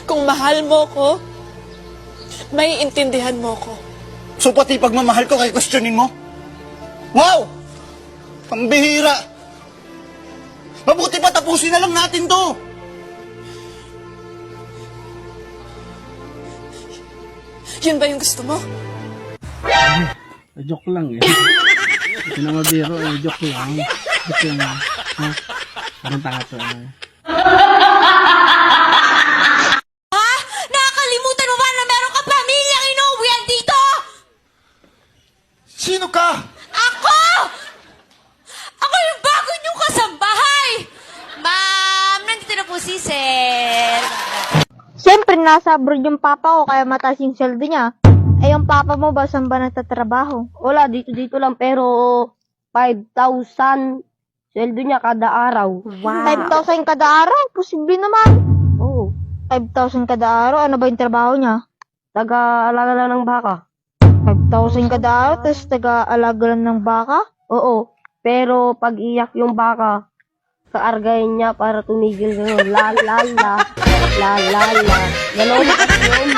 Kung mahal mo ko, may intindihan mo ko. So pati pagmamahal ko kay questionin mo? Wow! Pambihira! Mabuti pa tapusin na lang natin to! Yun ba yung gusto mo? Joke lang eh. Ito na mabiro eh. Joke lang. Joke lang. Ha? Parang tanga to eh. Ha? Nakakalimutan mo ba na meron ka pamilyang inuuwian dito? Sino ka? Ako! Ako yung bago niyong kasambahay! Ma'am, nandito na po si Sir. Siyempre, nasa abroad yung papa ko, kaya mataas yung sweldo niya. Eh, yung papa mo ba, saan ba nagtatrabaho? Wala, dito lang, pero 5,000 sweldo niya kada araw. Wow. 5,000 kada araw? Posible naman. Oo. 5,000 kada araw? Ano ba yung trabaho niya? Taga-alaga lang ng baka. 5,000 kada araw, tapos taga-alaga lang ng baka? Oo. Pero pag iyak yung baka, kaargayin niya para tumigil gano'n. La la la. La la la. Gano'n kasi yun.